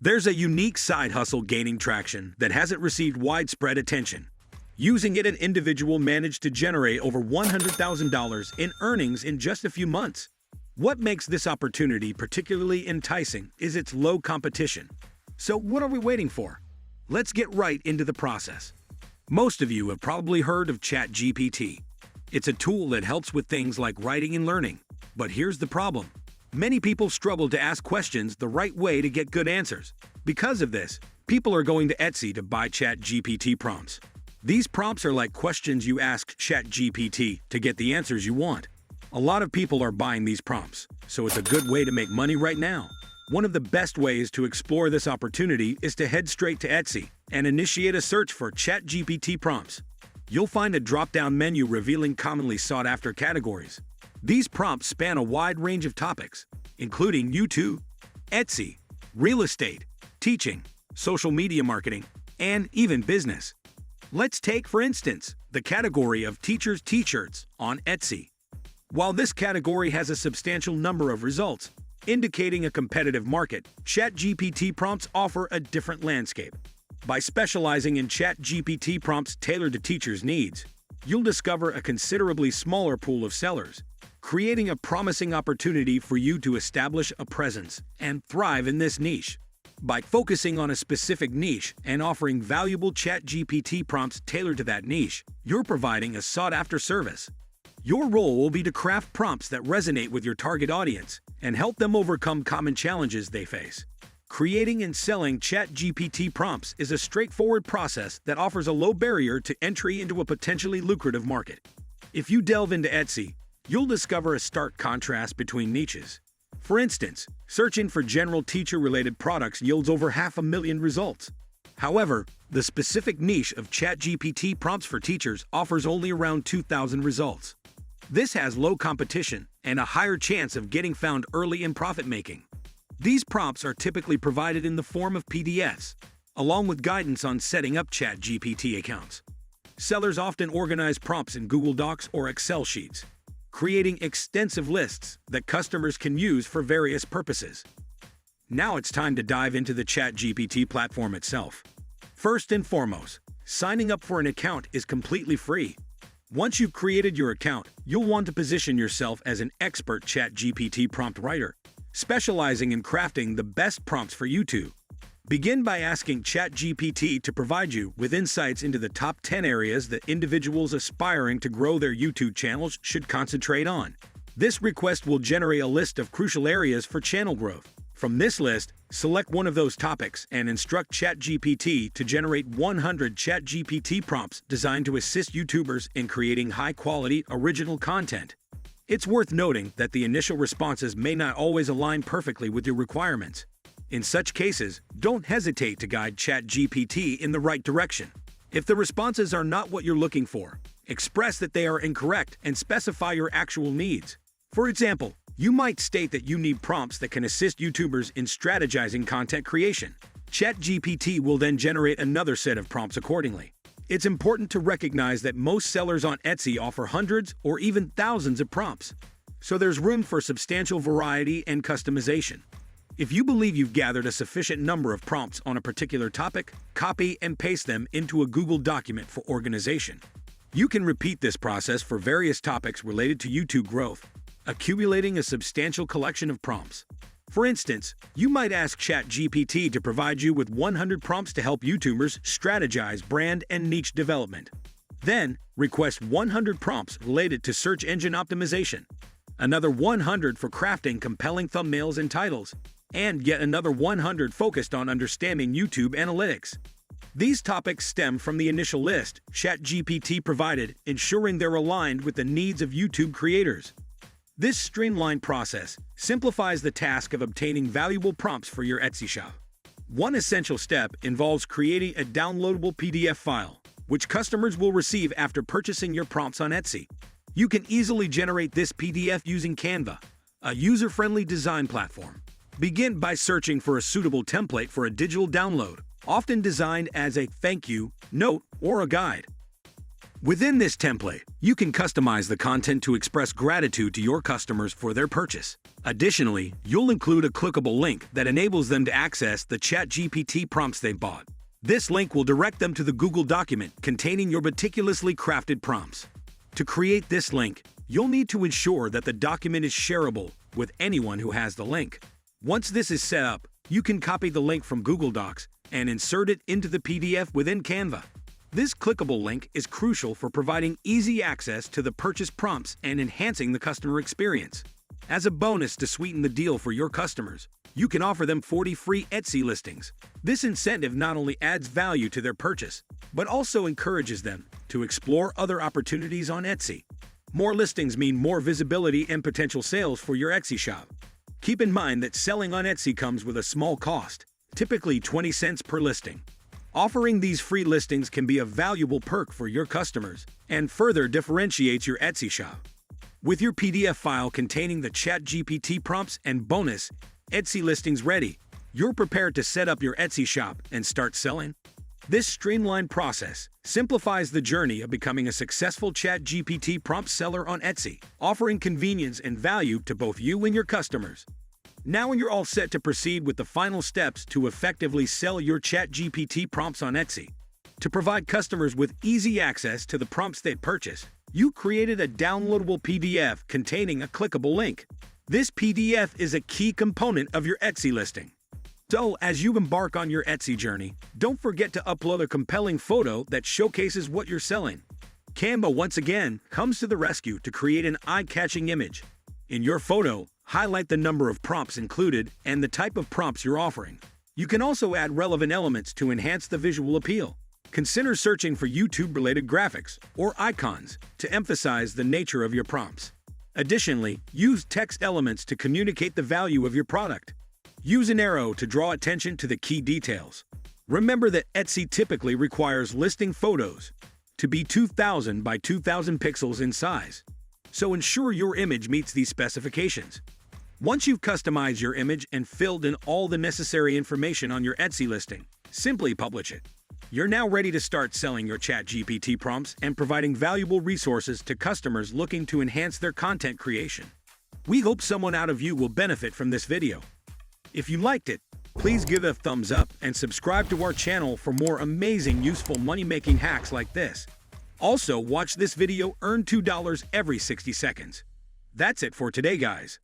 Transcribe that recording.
There's a unique side hustle gaining traction that hasn't received widespread attention. Using it, an individual managed to generate over $100,000 in earnings in just a few months. What makes this opportunity particularly enticing is its low competition. So what are we waiting for? Let's get right into the process. Most of you have probably heard of ChatGPT. It's a tool that helps with things like writing and learning. But here's the problem. Many people struggle to ask questions the right way to get good answers. Because of this, people are going to Etsy to buy ChatGPT prompts. These prompts are like questions you ask ChatGPT to get the answers you want. A lot of people are buying these prompts, so it's a good way to make money right now. One of the best ways to explore this opportunity is to head straight to Etsy and initiate a search for ChatGPT prompts. You'll find a drop-down menu revealing commonly sought-after categories. These prompts span a wide range of topics, including YouTube, Etsy, real estate, teaching, social media marketing, and even business. Let's take, for instance, the category of teachers' t-shirts on Etsy. While this category has a substantial number of results, indicating a competitive market, ChatGPT prompts offer a different landscape. By specializing in ChatGPT prompts tailored to teachers' needs, you'll discover a considerably smaller pool of sellers, creating a promising opportunity for you to establish a presence and thrive in this niche. By focusing on a specific niche and offering valuable ChatGPT prompts tailored to that niche, you're providing a sought-after service. Your role will be to craft prompts that resonate with your target audience and help them overcome common challenges they face. Creating and selling ChatGPT prompts is a straightforward process that offers a low barrier to entry into a potentially lucrative market. If you delve into Etsy, you'll discover a stark contrast between niches. For instance, searching for general teacher-related products yields over 500,000 results. However, the specific niche of ChatGPT prompts for teachers offers only around 2,000 results. This has low competition and a higher chance of getting found early in profit-making. These prompts are typically provided in the form of PDFs, along with guidance on setting up ChatGPT accounts. Sellers often organize prompts in Google Docs or Excel sheets, creating extensive lists that customers can use for various purposes. Now it's time to dive into the ChatGPT platform itself. First and foremost, signing up for an account is completely free. Once you've created your account, you'll want to position yourself as an expert ChatGPT prompt writer, specializing in crafting the best prompts for YouTube. Begin by asking ChatGPT to provide you with insights into the top 10 areas that individuals aspiring to grow their YouTube channels should concentrate on. This request will generate a list of crucial areas for channel growth. From this list, select one of those topics and instruct ChatGPT to generate 100 ChatGPT prompts designed to assist YouTubers in creating high-quality, original content. It's worth noting that the initial responses may not always align perfectly with your requirements. In such cases, don't hesitate to guide ChatGPT in the right direction. If the responses are not what you're looking for, express that they are incorrect and specify your actual needs. For example, you might state that you need prompts that can assist YouTubers in strategizing content creation. ChatGPT will then generate another set of prompts accordingly. It's important to recognize that most sellers on Etsy offer hundreds or even thousands of prompts, so there's room for substantial variety and customization. If you believe you've gathered a sufficient number of prompts on a particular topic, copy and paste them into a Google document for organization. You can repeat this process for various topics related to YouTube growth, accumulating a substantial collection of prompts. For instance, you might ask ChatGPT to provide you with 100 prompts to help YouTubers strategize brand and niche development. Then, request 100 prompts related to search engine optimization, another 100 for crafting compelling thumbnails and titles, and yet another 100 focused on understanding YouTube analytics. These topics stem from the initial list ChatGPT provided, ensuring they're aligned with the needs of YouTube creators. This streamlined process simplifies the task of obtaining valuable prompts for your Etsy shop. One essential step involves creating a downloadable PDF file, which customers will receive after purchasing your prompts on Etsy. You can easily generate this PDF using Canva, a user-friendly design platform. Begin by searching for a suitable template for a digital download, often designed as a thank you, note, or a guide. Within this template, you can customize the content to express gratitude to your customers for their purchase. Additionally, you'll include a clickable link that enables them to access the ChatGPT prompts they've bought. This link will direct them to the Google document containing your meticulously crafted prompts. To create this link, you'll need to ensure that the document is shareable with anyone who has the link. Once this is set up, you can copy the link from Google Docs and insert it into the PDF within Canva. This clickable link is crucial for providing easy access to the purchase prompts and enhancing the customer experience. As a bonus to sweeten the deal for your customers, you can offer them 40 free Etsy listings. This incentive not only adds value to their purchase, but also encourages them to explore other opportunities on Etsy. More listings mean more visibility and potential sales for your Etsy shop. Keep in mind that selling on Etsy comes with a small cost, typically 20 cents per listing. Offering these free listings can be a valuable perk for your customers and further differentiates your Etsy shop. With your PDF file containing the ChatGPT prompts and bonus Etsy listings ready, you're prepared to set up your Etsy shop and start selling. This streamlined process simplifies the journey of becoming a successful ChatGPT prompt seller on Etsy, offering convenience and value to both you and your customers. Now you're all set to proceed with the final steps to effectively sell your ChatGPT prompts on Etsy. To provide customers with easy access to the prompts they purchase, you created a downloadable PDF containing a clickable link. This PDF is a key component of your Etsy listing. So, as you embark on your Etsy journey, don't forget to upload a compelling photo that showcases what you're selling. Canva once again comes to the rescue to create an eye-catching image. In your photo, highlight the number of prompts included and the type of prompts you're offering. You can also add relevant elements to enhance the visual appeal. Consider searching for YouTube-related graphics or icons to emphasize the nature of your prompts. Additionally, use text elements to communicate the value of your product. Use an arrow to draw attention to the key details. Remember that Etsy typically requires listing photos to be 2000 by 2000 pixels in size, so ensure your image meets these specifications. Once you've customized your image and filled in all the necessary information on your Etsy listing, simply publish it. You're now ready to start selling your ChatGPT prompts and providing valuable resources to customers looking to enhance their content creation. We hope someone out of you will benefit from this video. If you liked it, please give it a thumbs up and subscribe to our channel for more amazing useful money-making hacks like this. Also, watch this video earn $2 every 60 seconds. That's it for today, guys.